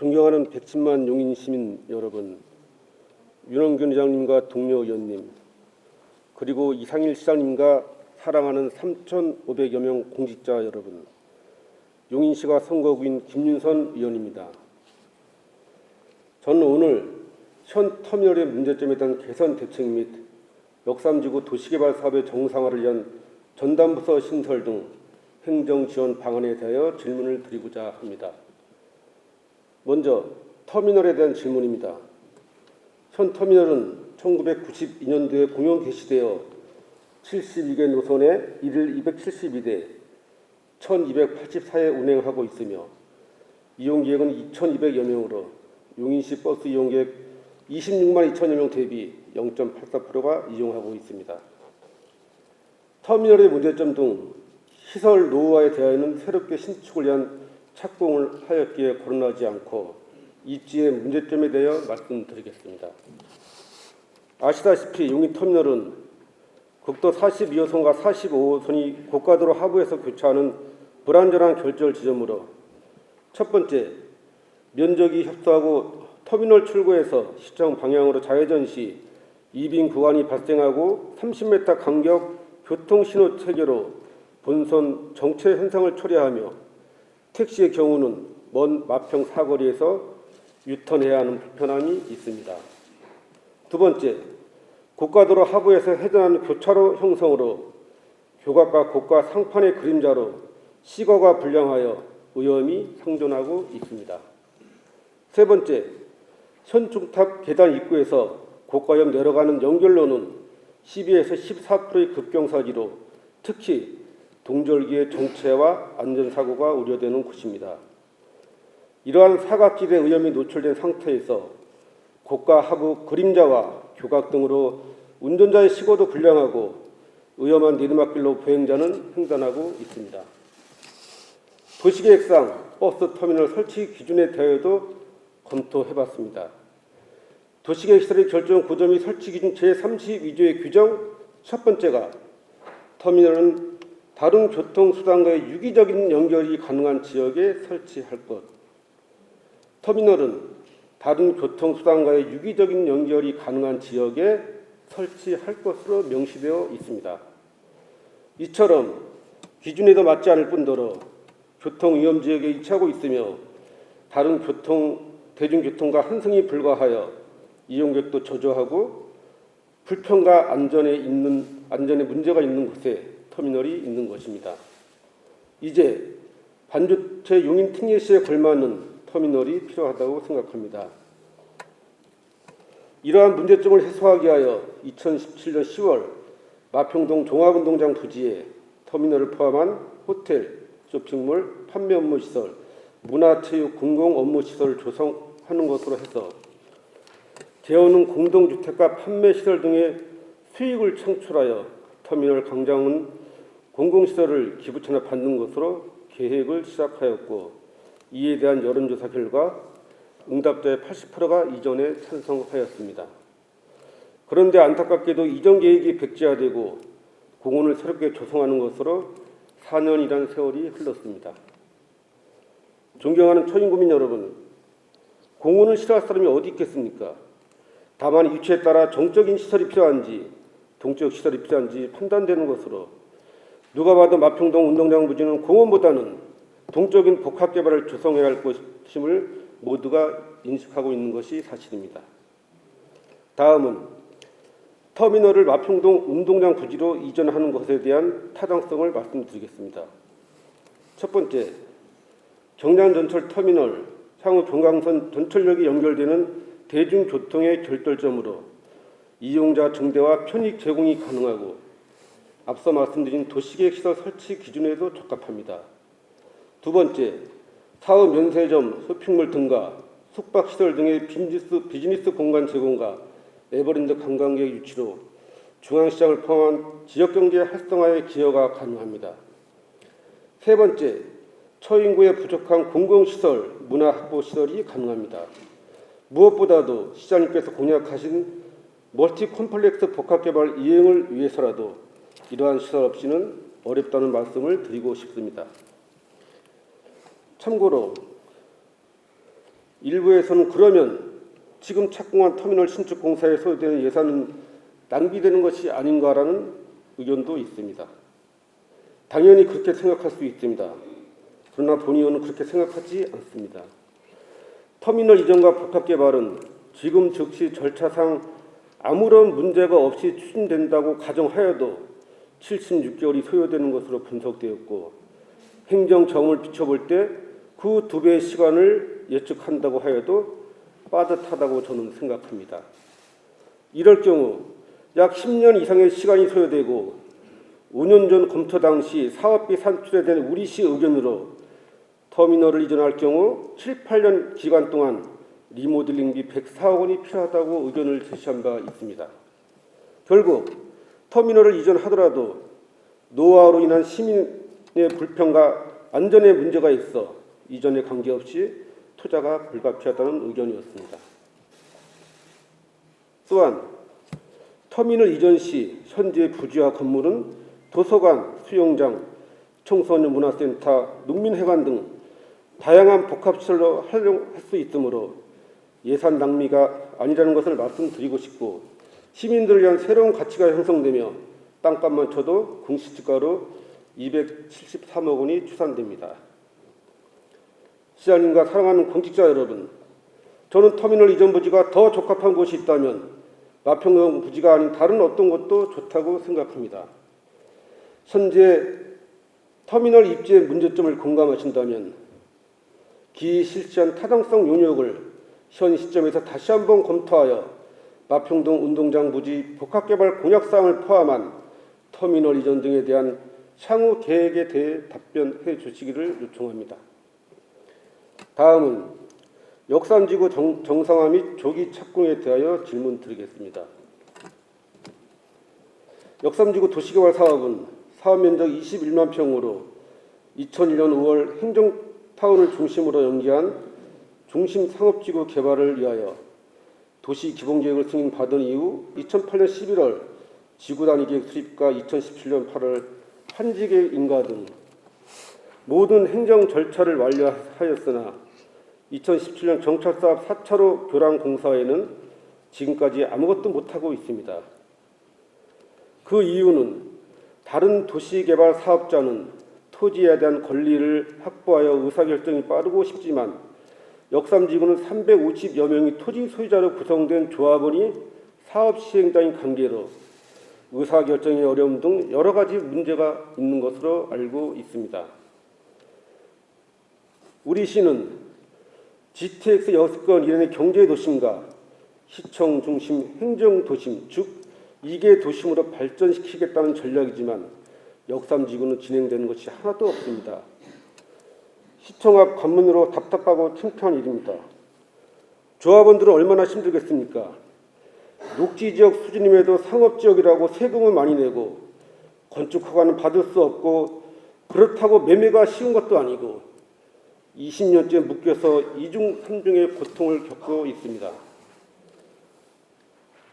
존경하는 110만 용인 시민 여러분, 윤원균 의장님과 동료 의원님, 그리고 이상일 시장님과 사랑하는 3,500여 명 공직자 여러분, 용인시가 선거구인 김윤선 의원입니다. 저는 오늘 현 터미널의 문제점에 대한 개선 대책 및 역삼지구 도시개발 사업의 정상화를 위한 전담부서 신설 등 행정 지원 방안에 대하여 질문을 드리고자 합니다. 먼저 터미널에 대한 질문입니다. 현 터미널은 1992년도에 공영 개시되어 72개 노선에 이를 272대 1284회 운행하고 있으며 이용객은 2200여 명으로 용인시 버스 이용객 26만 2천여 명 대비 0.84%가 이용하고 있습니다. 터미널의 문제점 등 시설 노후화에 대하여는 새롭게 신축을 위한 착공을 하였기에 거론하지 않고 입지의 문제점에 대하여 말씀드리겠습니다. 아시다시피 용인 터미널은 국도 42호선과 45호선이 고가도로 하부에서 교차하는 불안전한 결절 지점으로 첫 번째, 면적이 협소하고 터미널 출구에서 시청 방향으로 좌회전 시 이빙 구간이 발생하고 30m 간격 교통신호 체계로 본선 정체 현상을 초래하며 택시의 경우는 먼 마평 사거리에서 유턴해야 하는 불편함이 있습니다. 두 번째, 고가도로 하부에서 회전하는 교차로 형성으로 교각과 고가 상판의 그림자로 시거가 불량하여 위험이 상존하고 있습니다. 세 번째, 현중탑 계단 입구에서 고가역 내려가는 연결로는 12에서 14%의 급경사지로 특히 동절기의 정체와 안전사고가 우려되는 곳입니다. 이러한 사각지대 위험이 노출된 상태에서 고가 하부 그림자와 교각 등으로 운전자의 시고도 불량하고 위험한 내리막길로 보행자는 횡단하고 있습니다. 도시계획상 버스 터미널 설치 기준에 대하여도 검토해봤습니다. 도시계획시설의 결정 구조 및 설치 기준 제32조의 규정 첫 번째가 터미널은 다른 교통수단과의 유기적인 연결이 가능한 지역에 설치할 것. 터미널은 다른 교통수단과의 유기적인 연결이 가능한 지역에 설치할 것으로 명시되어 있습니다. 이처럼 기준에도 맞지 않을 뿐더러 교통위험지역에 위치하고 있으며 다른 대중교통과 환승이 불가하여 이용객도 저조하고 불편과 안전에 문제가 있는 곳에 터미널이 있는 것입니다. 이제 반도체 용인 특례시에 걸맞는 터미널이 필요하다고 생각합니다. 이러한 문제점을 해소하기 위하여 2017년 10월 마평동 종합운동장 부지에 터미널을 포함한 호텔, 쇼핑몰, 판매 업무 시설, 문화체육 공공 업무 시설을 조성하는 것으로 해서 개어는 공동주택과 판매 시설 등의 수익을 창출하여 터미널 강장은 공공시설을 기부채나 받는 것으로 계획을 시작하였고 이에 대한 여론조사 결과 응답자의 80%가 이전에 찬성하였습니다. 그런데 안타깝게도 이전 계획이 백지화되고 공원을 새롭게 조성하는 것으로 4년이라는 세월이 흘렀습니다. 존경하는 초인구민 여러분, 공원을 싫어할 사람이 어디 있겠습니까? 다만 위치에 따라 정적인 시설이 필요한지 동적 시설이 필요한지 판단되는 것으로 누가 봐도 마평동 운동장 부지는 공원보다는 동적인 복합개발을 조성해야 할 것임을 모두가 인식하고 있는 것이 사실입니다. 다음은 터미널을 마평동 운동장 부지로 이전하는 것에 대한 타당성을 말씀드리겠습니다. 첫 번째, 경량전철 터미널, 향후 경강선 전철역이 연결되는 대중교통의 결절점으로 이용자 증대와 편익 제공이 가능하고 앞서 말씀드린 도시계획시설 설치 기준에도 적합합니다. 두 번째, 사업 면세점, 쇼핑몰 등과 숙박시설 등의 비즈니스 공간 제공과 에버랜드 관광객 유치로 중앙시장을 포함한 지역경제 활성화에 기여가 가능합니다. 세 번째, 처인구에 부족한 공공시설, 문화확보시설이 가능합니다. 무엇보다도 시장님께서 공약하신 멀티 콤플렉스 복합개발 이행을 위해서라도 이러한 시설 없이는 어렵다는 말씀을 드리고 싶습니다. 참고로 일부에서는 그러면 지금 착공한 터미널 신축 공사에 소요되는 예산은 낭비되는 것이 아닌가라는 의견도 있습니다. 당연히 그렇게 생각할 수 있습니다. 그러나 본의원은 그렇게 생각하지 않습니다. 터미널 이전과 복합 개발은 지금 즉시 절차상 아무런 문제가 없이 추진된다고 가정하여도 76개월이 소요되는 것으로 분석되었고, 행정 경험을 비춰볼 때 그 2배의 시간을 예측한다고 하여도 빠듯하다고 저는 생각합니다. 이럴 경우 약 10년 이상의 시간이 소요되고 5년 전 검토 당시 사업비 산출에 대한 우리시 의견으로 터미널을 이전할 경우 7, 8년 기간 동안 리모델링비 104억 원이 필요하다고 의견을 제시한 바 있습니다. 결국 터미널을 이전하더라도 노후화로 인한 시민의 불편과 안전에 문제가 있어 이전에 관계없이 투자가 불가피하다는 의견이었습니다. 또한 터미널 이전 시 현재 부지와 건물은 도서관, 수영장, 청소년 문화센터, 농민회관 등 다양한 복합시설로 활용할 수 있으므로 예산 낭비가 아니라는 것을 말씀드리고 싶고, 시민들을 위한 새로운 가치가 형성되며 땅값만 쳐도 공시지가로 273억 원이 추산됩니다. 시장님과 사랑하는 공직자 여러분, 저는 터미널 이전 부지가 더 적합한 곳이 있다면 마평동 부지가 아닌 다른 어떤 곳도 좋다고 생각합니다. 현재 터미널 입지의 문제점을 공감하신다면 기이 실시한 타당성 용역을 현 시점에서 다시 한번 검토하여 마평동 운동장 부지 복합개발 공약사항을 포함한 터미널 이전 등에 대한 향후 계획에 대해 답변해 주시기를 요청합니다. 다음은 역삼지구 정상화 및 조기 착공에 대하여 질문 드리겠습니다. 역삼지구 도시개발 사업은 사업면적 21만 평으로 2001년 5월 행정타운을 중심으로 연기한 중심 상업지구 개발을 위하여 도시기본계획을 승인받은 이후 2008년 11월 지구단위계획 수립과 2017년 8월 한지계획 인가 등 모든 행정 절차를 완료하였으나 2017년 정찰사업 4차로 교량 공사에는 지금까지 아무것도 못하고 있습니다. 그 이유는 다른 도시개발 사업자는 토지에 대한 권리를 확보하여 의사결정이 빠르고 쉽지만 역삼지구는 350여 명의 토지 소유자로 구성된 조합원이 사업 시행자인 관계로 의사결정의 어려움 등 여러 가지 문제가 있는 것으로 알고 있습니다. 우리 시는 GTX 여건 이전의 경제도심과 시청 중심 행정도심, 즉 2개 도심으로 발전시키겠다는 전략이지만 역삼지구는 진행되는 것이 하나도 없습니다. 시청 앞 관문으로 답답하고 창피한 일입니다. 조합원들은 얼마나 힘들겠습니까? 녹지지역 수준임에도 상업지역이라고 세금을 많이 내고 건축허가는 받을 수 없고 그렇다고 매매가 쉬운 것도 아니고 20년째 묶여서 이중 삼중의 고통을 겪고 있습니다.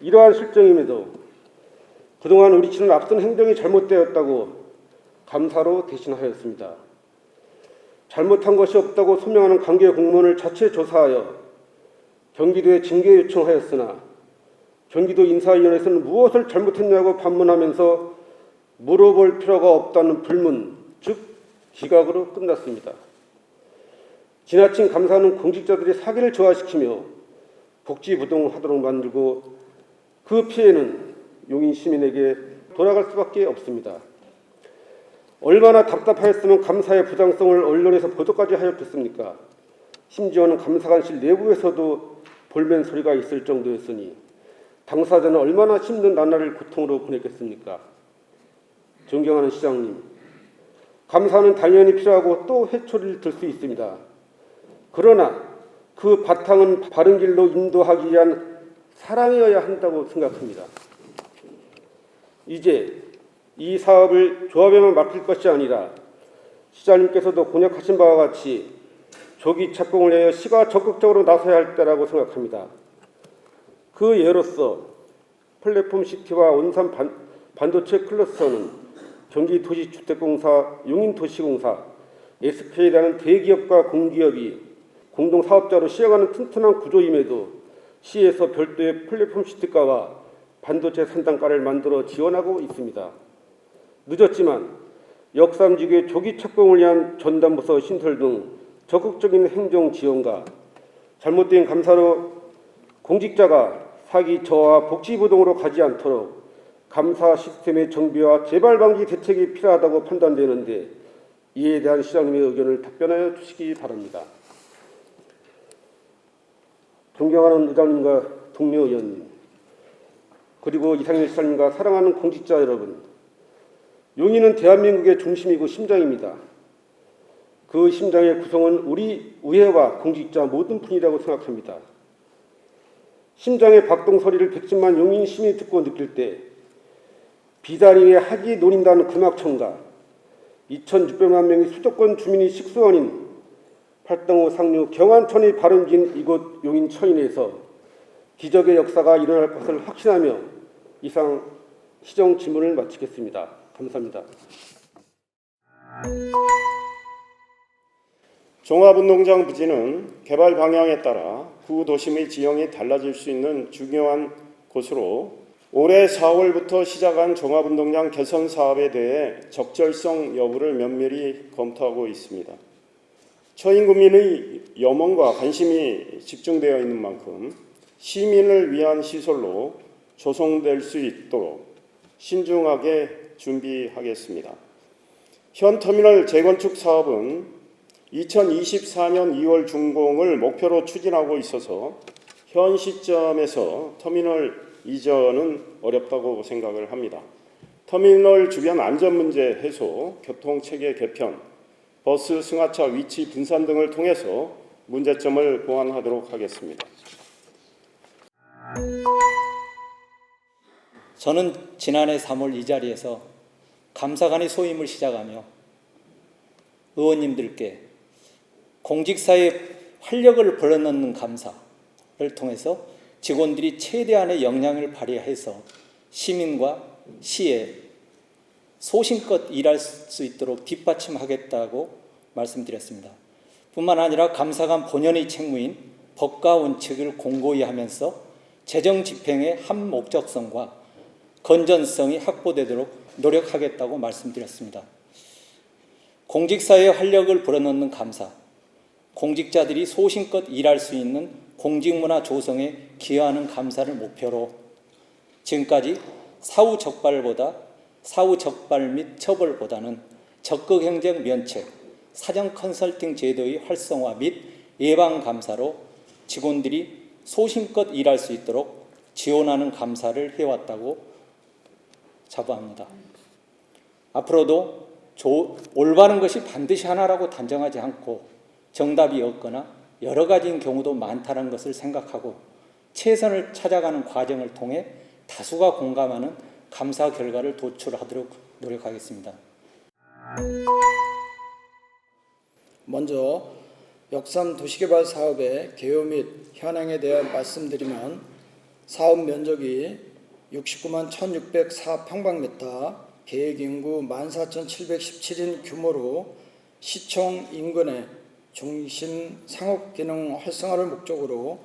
이러한 실정임에도 그동안 우리 시는 앞선 행정이 잘못되었다고 감사로 대신하였습니다. 잘못한 것이 없다고 소명하는 관계 공무원을 자체 조사하여 경기도에 징계 요청하였으나 경기도 인사위원회에서는 무엇을 잘못했냐고 반문하면서 물어볼 필요가 없다는 불문, 즉 기각으로 끝났습니다. 지나친 감사는 공직자들의 사기를 저하시키며 복지부동하도록 만들고 그 피해는 용인 시민에게 돌아갈 수밖에 없습니다. 얼마나 답답하였으면 감사의 부당성을 언론에서 보도까지 하였겠습니까? 심지어는 감사관실 내부에서도 볼멘 소리가 있을 정도였으니 당사자는 얼마나 힘든 나날을 고통으로 보냈겠습니까? 존경하는 시장님, 감사는 당연히 필요하고 또 회초리를 들 수 있습니다. 그러나 그 바탕은 바른 길로 인도하기 위한 사랑이어야 한다고 생각합니다. 이제 이 사업을 조합에만 맡길 것이 아니라 시장님께서도 공약하신 바와 같이 조기 착공을 위하여 시가 적극적으로 나서야 할 때라고 생각합니다. 그 예로서 플랫폼 시티와 온산 반도체 클러스터는 경기도시주택공사, 용인도시공사, SK라는 대기업과 공기업이 공동사업자로 시행하는 튼튼한 구조임에도 시에서 별도의 플랫폼 시트가와 반도체 산단가를 만들어 지원하고 있습니다. 늦었지만 역삼지구의 조기 착공을 위한 전담부서 신설 등 적극적인 행정 지원과 잘못된 감사로 공직자가 사기 저하 복지 부동으로 가지 않도록 감사 시스템의 정비와 재발 방지 대책이 필요하다고 판단되는데 이에 대한 시장님의 의견을 답변하여 주시기 바랍니다. 존경하는 의장님과 동료 의원님, 그리고 이상현 시장님과 사랑하는 공직자 여러분, 용인은 대한민국의 중심이고 심장입니다. 그 심장의 구성은 우리 의회와 공직자 모든 분이라고 생각합니다. 심장의 박동 소리를 110만 용인 시민이 듣고 느낄 때 비다리에 학이 논인다는 금악청과 2,600만 명의 수도권 주민이 식수원인 팔당호 상류 경안천이 발원진 이곳 용인 천인에서 기적의 역사가 일어날 것을 확신하며 이상 시정 질문을 마치겠습니다. 감사합니다. 종합운동장 부지는 개발 방향에 따라 구도심의 지형이 달라질 수 있는 중요한 곳으로 올해 4월부터 시작한 종합운동장 개선 사업에 대해 적절성 여부를 면밀히 검토하고 있습니다. 처인구민의 염원과 관심이 집중되어 있는 만큼 시민을 위한 시설로 조성될 수 있도록 신중하게 준비하겠습니다. 현 터미널 재건축 사업은 2024년 2월 준공을 목표로 추진하고 있어서 현 시점에서 터미널 이전은 어렵다고 생각을 합니다. 터미널 주변 안전 문제 해소, 교통체계 개편, 버스 승하차 위치 분산 등을 통해서 문제점을 보완하도록 하겠습니다. 저는 지난해 3월 이 자리에서 감사관의 소임을 시작하며 의원님들께 공직사에 활력을 불어넣는 감사를 통해서 직원들이 최대한의 역량을 발휘해서 시민과 시에 소신껏 일할 수 있도록 뒷받침하겠다고 말씀드렸습니다. 뿐만 아니라 감사관 본연의 책무인 법과 원칙을 공고히 하면서 재정 집행의 한 목적성과 건전성이 확보되도록 노력하겠다고 말씀드렸습니다. 공직사회에 활력을 불어넣는 감사, 공직자들이 소신껏 일할 수 있는 공직문화 조성에 기여하는 감사를 목표로 지금까지 사후 적발 및 처벌보다는 적극 행정 면책, 사전 컨설팅 제도의 활성화 및 예방 감사로 직원들이 소신껏 일할 수 있도록 지원하는 감사를 해왔다고 자부합니다. 앞으로도 올바른 것이 반드시 하나라고 단정하지 않고 정답이 없거나 여러 가지인 경우도 많다는 것을 생각하고 최선을 찾아가는 과정을 통해 다수가 공감하는 감사 결과를 도출하도록 노력하겠습니다. 먼저 역삼 도시개발 사업의 개요 및 현황에 대해 말씀드리면 사업 면적이 69만 1,604평방미터, 계획인구 14,717인 규모로 시청 인근의 중심 상업기능 활성화를 목적으로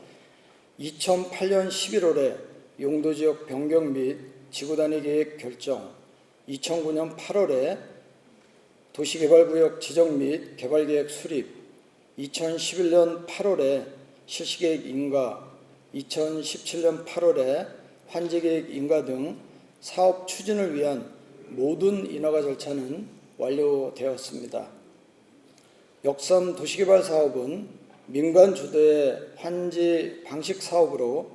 2008년 11월에 용도지역 변경 및 지구단위 계획 결정, 2009년 8월에 도시개발구역 지정 및 개발계획 수립, 2011년 8월에 실시계획 인가, 2017년 8월에 환지계획 인가 등 사업 추진을 위한 모든 인허가 절차는 완료되었습니다. 역삼 도시개발 사업은 민간 주도의 환지 방식 사업으로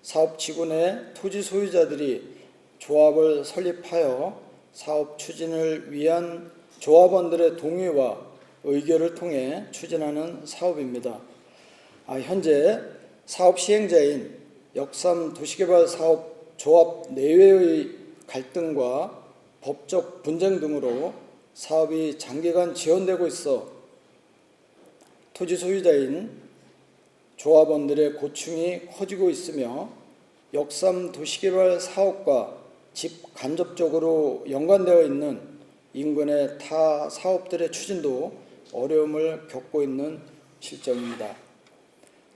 사업지구 내 토지 소유자들이 조합을 설립하여 사업 추진을 위한 조합원들의 동의와 의결을 통해 추진하는 사업입니다. 현재 사업 시행자인 역삼 도시개발 사업 조합 내외의 갈등과 법적 분쟁 등으로 사업이 장기간 지연되고 있어 토지 소유자인 조합원들의 고충이 커지고 있으며 역삼 도시개발 사업과 집 간접적으로 연관되어 있는 인근의 타 사업들의 추진도 어려움을 겪고 있는 실정입니다.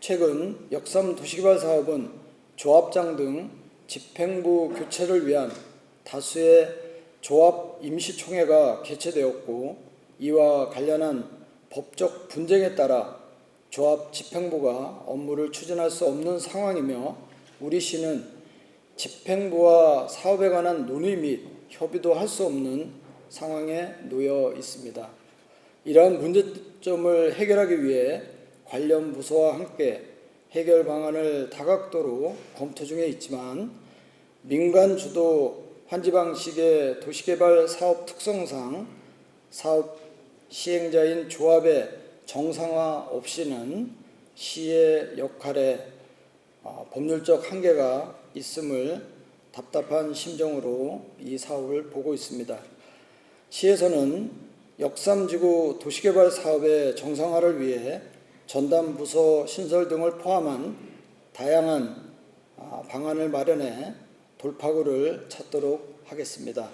최근 역삼 도시개발 사업은 조합장 등 집행부 교체를 위한 다수의 조합 임시총회가 개최되었고, 이와 관련한 법적 분쟁에 따라 조합 집행부가 업무를 추진할 수 없는 상황이며, 우리 시는 집행부와 사업에 관한 논의 및 협의도 할 수 없는 상황에 놓여 있습니다. 이러한 문제점을 해결하기 위해 관련 부서와 함께 해결 방안을 다각도로 검토 중에 있지만, 민간 주도 환지 방식의 도시개발 사업 특성상 사업 시행자인 조합의 정상화 없이는 시의 역할에 법률적 한계가 있음을 답답한 심정으로 이 사업을 보고 있습니다. 시에서는 역삼지구 도시개발 사업의 정상화를 위해 전담 부서 신설 등을 포함한 다양한 방안을 마련해 돌파구를 찾도록 하겠습니다.